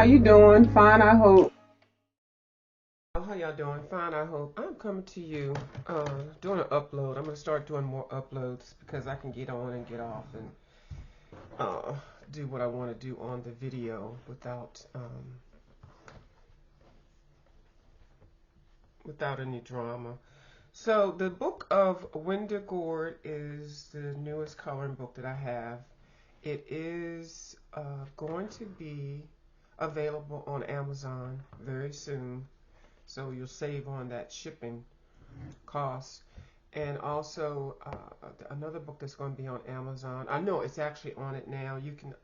you doing? Fine, I hope. How y'all doing? Fine, I hope. I'm coming to you doing an upload. I'm going to start doing more uploads because I can get on and get off and do what I want to do on the video without any drama. So the book of Wendigord is the newest coloring book that I have. It is going to be available on Amazon very soon. So you'll save on that shipping cost. And also another book that's going to be on Amazon. I know it's actually on it now. You can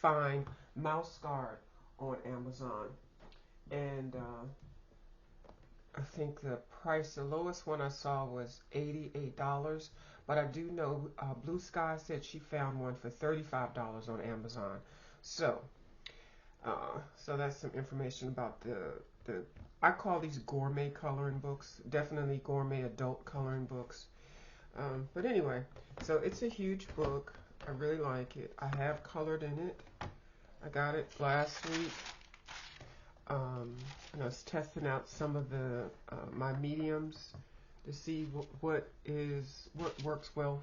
find Mouse Guard on Amazon. And I think the price, the lowest one I saw was $88. But I do know Blue Sky said she found one for $35 on Amazon. So, so that's some information about the I call these gourmet coloring books, definitely gourmet adult coloring books. But anyway, so it's a huge book. I really like it. I have colored in it. I got it last week. And I was testing out some of the my mediums to see what works well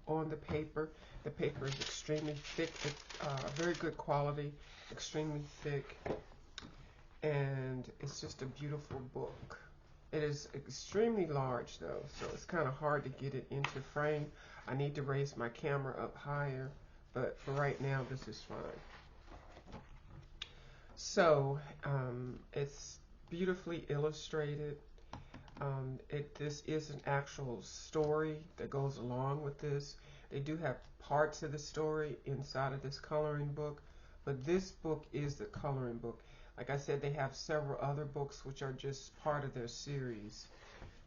on the paper. The paper is extremely thick, very good quality, extremely thick, and it's just a beautiful book. It is extremely large though, so it's kind of hard to get it into frame. I need to raise my camera up higher, but for right now this is fine. So it's beautifully illustrated. This is an actual story that goes along with this. They do have parts of the story inside of this coloring book, but this book is the coloring book. Like I said, they have several other books which are just part of their series.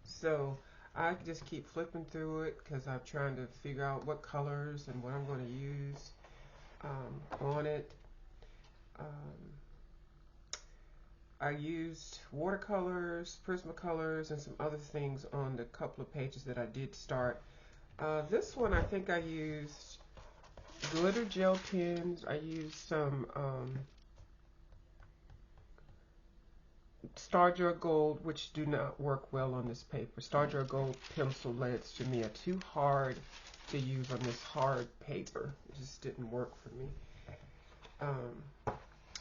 So I just keep flipping through it because I'm trying to figure out what colors and what I'm going to use on it. I used watercolors, Prismacolors, and some other things on the couple of pages that I did start. This one I think I used glitter gel pens. I used some Stardraw Gold, which do not work well on this paper. Stardraw Gold pencil leads to me are too hard to use on this hard paper. It just didn't work for me.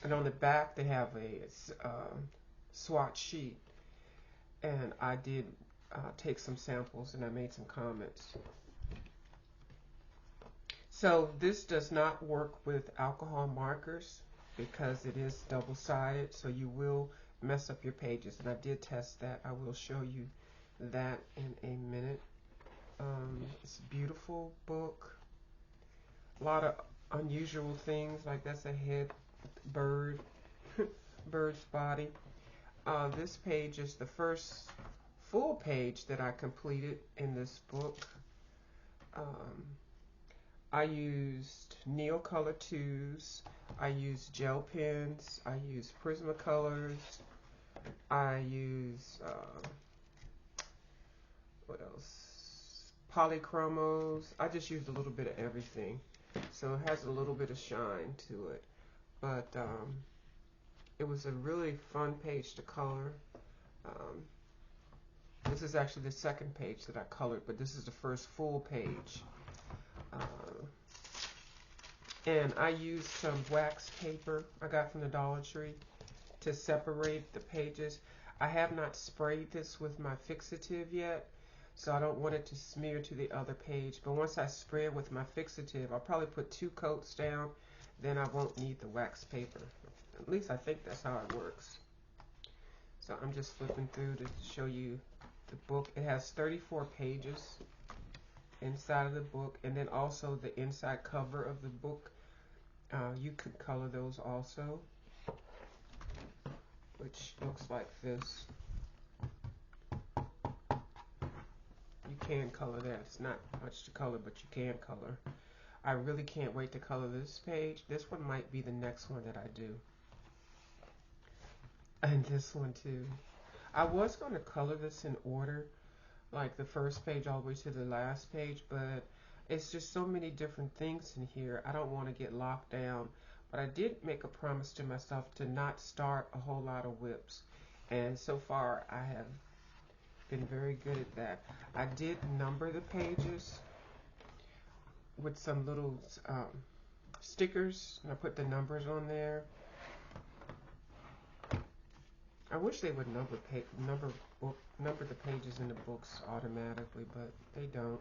And on the back they have a swatch sheet, and I did take some samples and I made some comments. So this does not work with alcohol markers because it is double-sided, so you will mess up your pages, and I did test that. I will show you that in a minute. It's a beautiful book. A lot of unusual things, like that's a head bird, bird's body. This page is the first full page that I completed in this book. I used Neocolor 2s, I used gel pens, I used Prismacolors, I used, what else? Polychromos. I just used a little bit of everything. So it has a little bit of shine to it. But it was a really fun page to color. This is actually the second page that I colored, but this is the first full page. And I used some wax paper I got from the Dollar Tree to separate the pages. I have not sprayed this with my fixative yet, so I don't want it to smear to the other page. But once I spray it with my fixative, I'll probably put 2 coats down, then I won't need the wax paper. At least I think that's how it works. So I'm just flipping through to show you the book. It has 34 pages inside of the book, and then also the inside cover of the book. You could color those also, which looks like this. You can color that. It's not much to color, but you can color. I really can't wait to color this page. This one might be the next one that I do. And this one too. I was going to color this in order, like the first page all the way to the last page, but it's just so many different things in here. I don't want to get locked down But I did make a promise to myself to not start a whole lot of whips. And so far, I have been very good at that. I did number the pages with some little stickers, and I put the numbers on there. I wish they would number the pages in the books automatically, but they don't.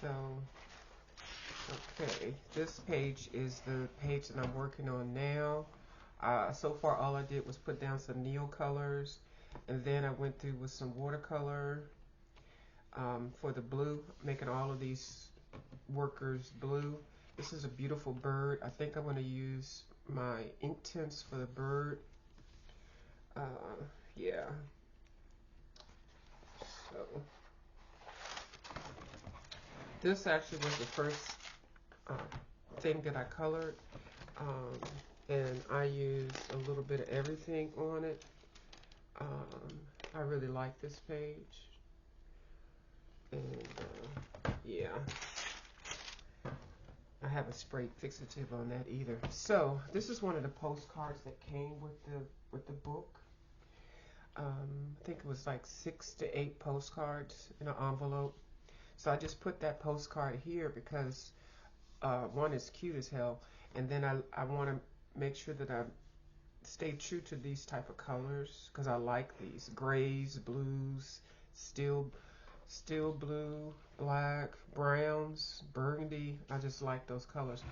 So, okay, this page is the page that I'm working on now. So far, all I did was put down some neon colors, and then I went through with some watercolor for the blue, making all of these workers blue. This is a beautiful bird. I think I'm going to use my ink tints for the bird. Yeah. So this actually was the first thing that I colored, and I used a little bit of everything on it. I really like this page, and yeah, I haven't sprayed fixative on that either. So this is one of the postcards that came with the book. I think it was like 6 to 8 postcards in an envelope. So I just put that postcard here because one is cute as hell, and then I want to make sure that I stay true to these type of colors because I like these grays, blues, steel blue, black, browns, burgundy. I just like those colors.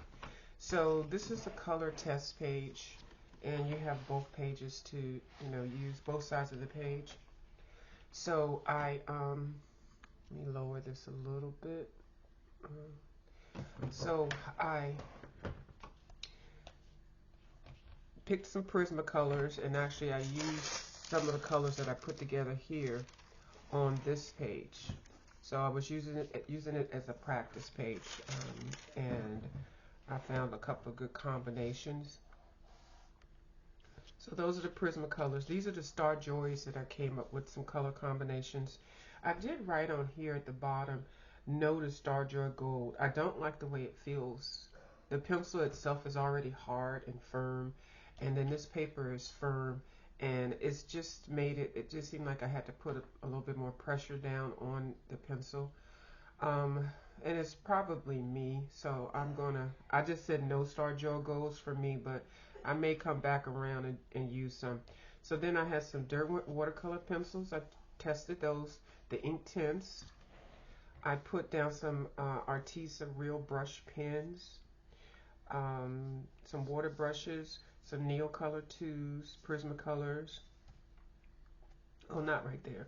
So this is a color test page, and you have both pages to use both sides of the page. So I let me lower this a little bit. So I picked some Prismacolors, and actually I used some of the colors that I put together here on this page. So I was using it as a practice page, and I found a couple of good combinations. So those are the Prismacolors. These are the Star Joys that I came up with, some color combinations. I did write on here at the bottom, notice Star Joy Gold. I don't like the way it feels. The pencil itself is already hard and firm, and then this paper is firm, and it's just made it just seemed like I had to put a little bit more pressure down on the pencil. And it's probably me, so I just said no Star Joy Golds for me, but I may come back around and use some. So then I had some Derwent watercolor pencils. I tested those, the ink tints. I put down some Arteza Real Brush pens, some water brushes, some Neocolor 2s, Prismacolors. Oh, not right there.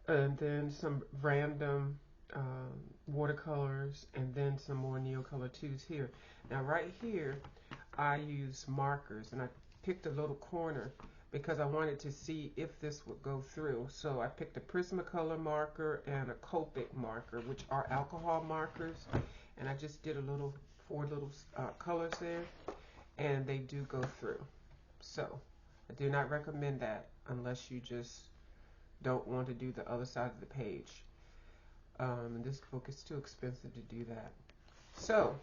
And then some random watercolors, and then some more Neocolor 2s here. Now right here, I use markers, and I picked a little corner because I wanted to see if this would go through. So I picked a Prismacolor marker and a Copic marker, which are alcohol markers, and I just did 4 little colors there, and they do go through. So I do not recommend that unless you just don't want to do the other side of the page. And this book is too expensive to do that. So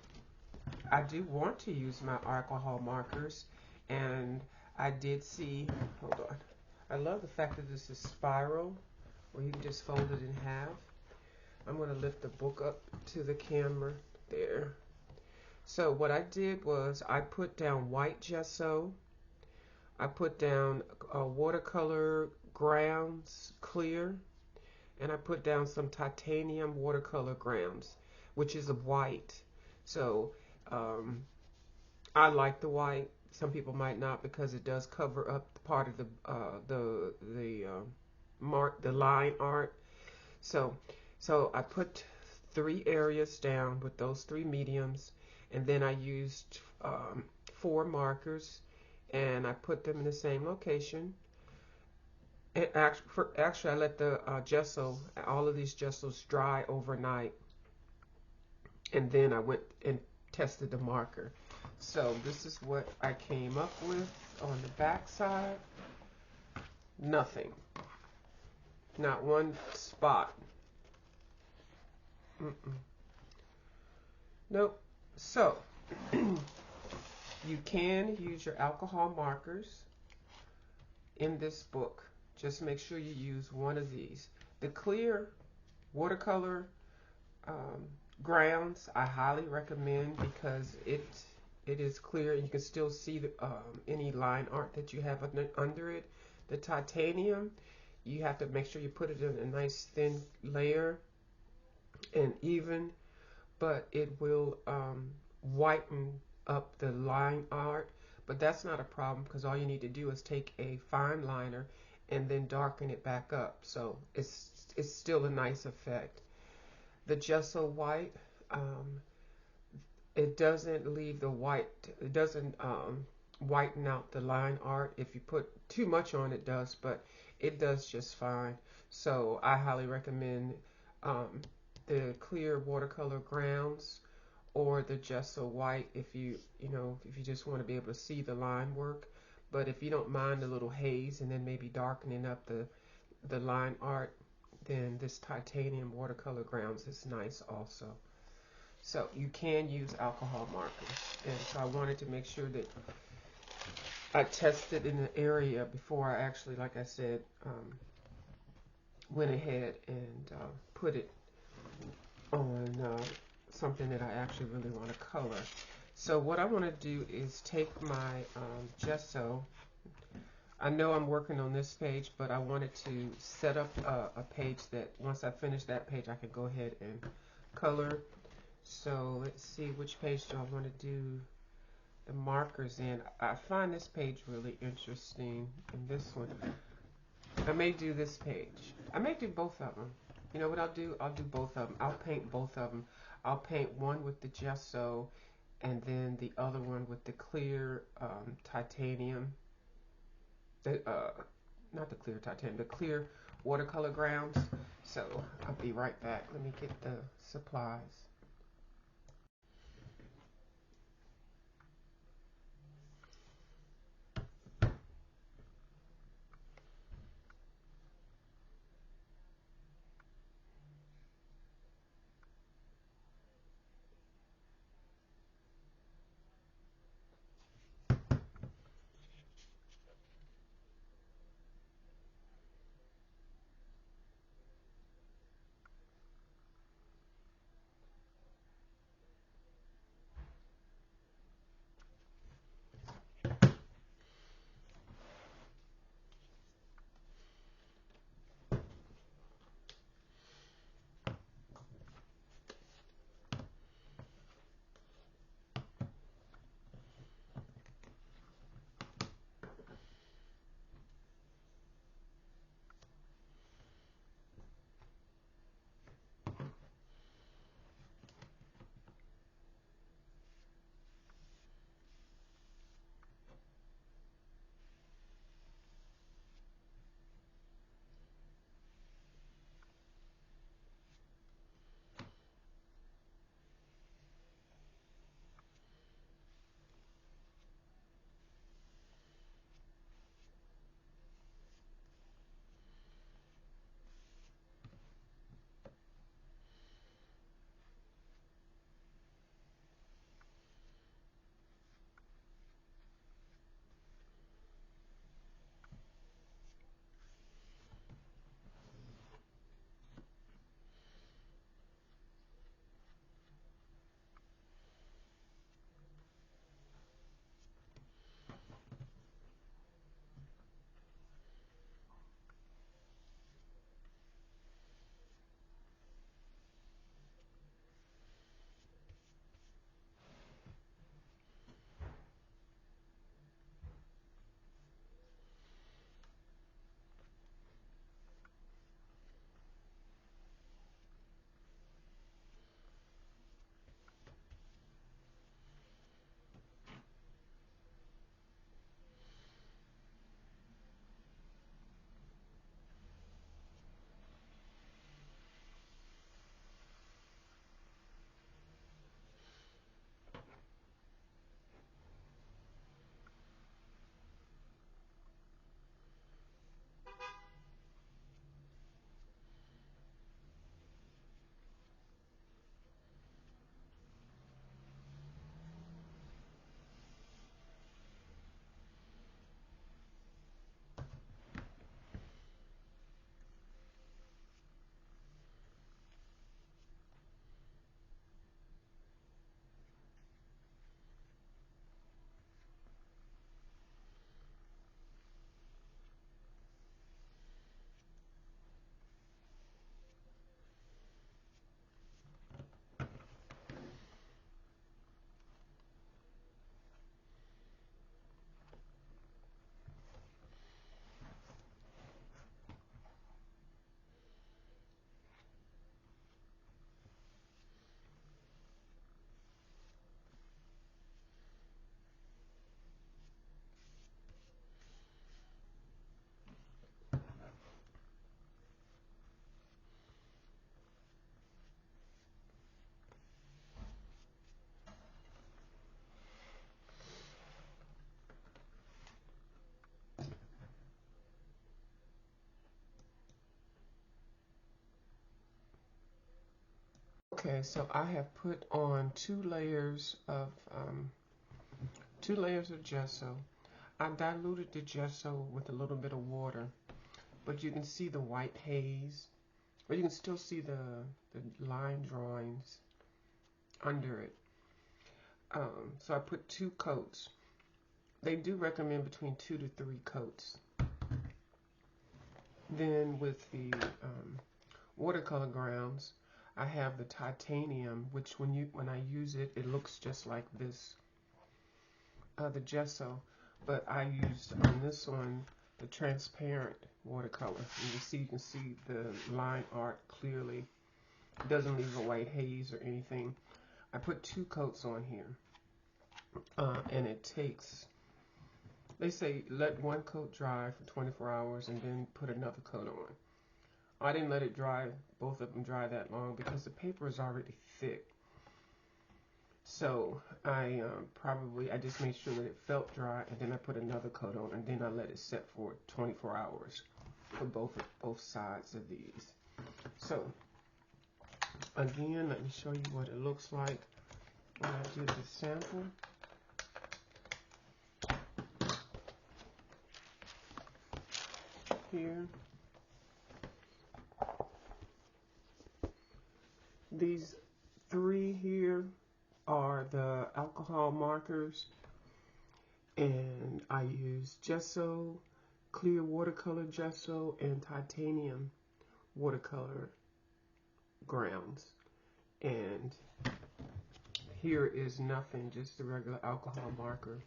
I do want to use my alcohol markers, and I did see, hold on, I love the fact that this is spiral, where you can just fold it in half. I'm going to lift the book up to the camera there. So what I did was I put down white gesso, I put down Watercolor Grounds clear, and I put down some titanium Watercolor Grounds, which is a white. So I like the white. Some people might not, because it does cover up part of the line art. So I put 3 areas down with those 3 mediums, and then I used 4 markers, and I put them in the same location. And actually, I let the all of these gessos dry overnight, and then I went and tested the marker. So this is what I came up with on the back side. Nothing. Not one spot. Nope. So You can use your alcohol markers in this book. Just make sure you use one of these. The clear watercolor um, grounds I highly recommend because it is clear and you can still see any line art that you have under it. The titanium, you have to make sure you put it in a nice thin layer and even, but it will whiten up the line art. But that's not a problem because all you need to do is take a fine liner and then darken it back up. So it's still a nice effect. The gesso white, um, it doesn't leave the white. It doesn't whiten out the line art. If you put too much on, it does, but it does just fine. So I highly recommend um, the clear watercolor grounds or the gesso white if you just want to be able to see the line work. But if you don't mind a little haze and then maybe darkening up the line art, then this titanium watercolor grounds is nice also. So you can use alcohol markers. And so I wanted to make sure that I tested in the area before I actually, like I said, went ahead and put it on something that I actually really want to color. So what I want to do is take my gesso. I know I'm working on this page, but I wanted to set up a page that once I finish that page, I can go ahead and color. So let's see, which page do I want to do the markers in? I find this page really interesting, and this one. I may do this page. I may do both of them. You know what I'll do? I'll do both of them. I'll paint both of them. I'll paint one with the gesso and then the other one with the clear titanium. The not the clear titanium, the clear watercolor grounds. So I'll be right back. Let me get the supplies. Okay, so I have put on two layers of gesso. I diluted the gesso with a little bit of water, but you can see the white haze, or you can still see the line drawings under it. So I put 2 coats. They do recommend between 2 to 3 coats. Then with the Watercolor Grounds, I have the titanium, which when I use it, it looks just like this, the gesso. But I used on this one the transparent watercolor. And you can see the line art clearly. It doesn't leave a white haze or anything. I put 2 coats on here, and it takes. They say let 1 coat dry for 24 hours and then put another coat on. I didn't let it dry, both of them dry that long because the paper is already thick. So I just made sure that it felt dry, and then I put another coat on, and then I let it set for 24 hours for both sides of these. So again, let me show you what it looks like when I did the sample. Here, these 3 here are the alcohol markers, and I use gesso, clear watercolor gesso, and titanium watercolor grounds. And here is nothing, just the regular alcohol marker.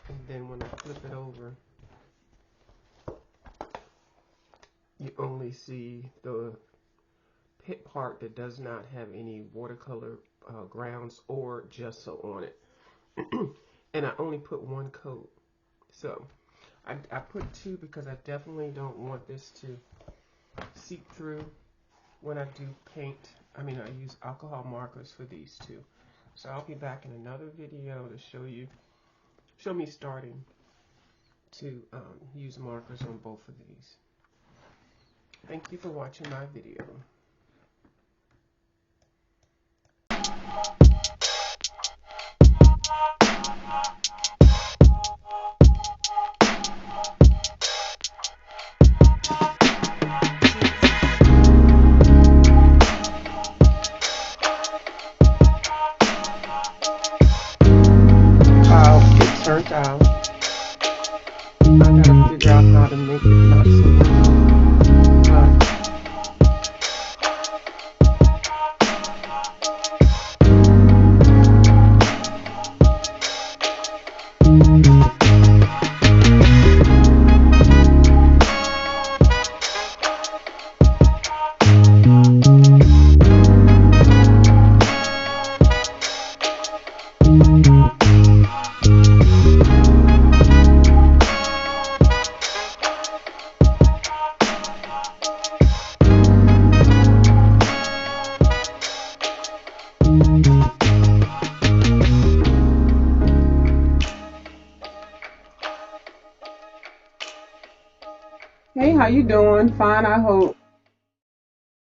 And then when I flip it over, you only see the pit part that does not have any watercolor grounds or gesso on it. And I only put 1 coat. So I put 2 because I definitely don't want this to seep through when I do paint. I use alcohol markers for these 2. So I'll be back in another video to show me starting to use markers on both of these. Thank you for watching my video. How it turned out. I gotta figure out how to make it not so long. Hey, how you doing? Fine, I hope.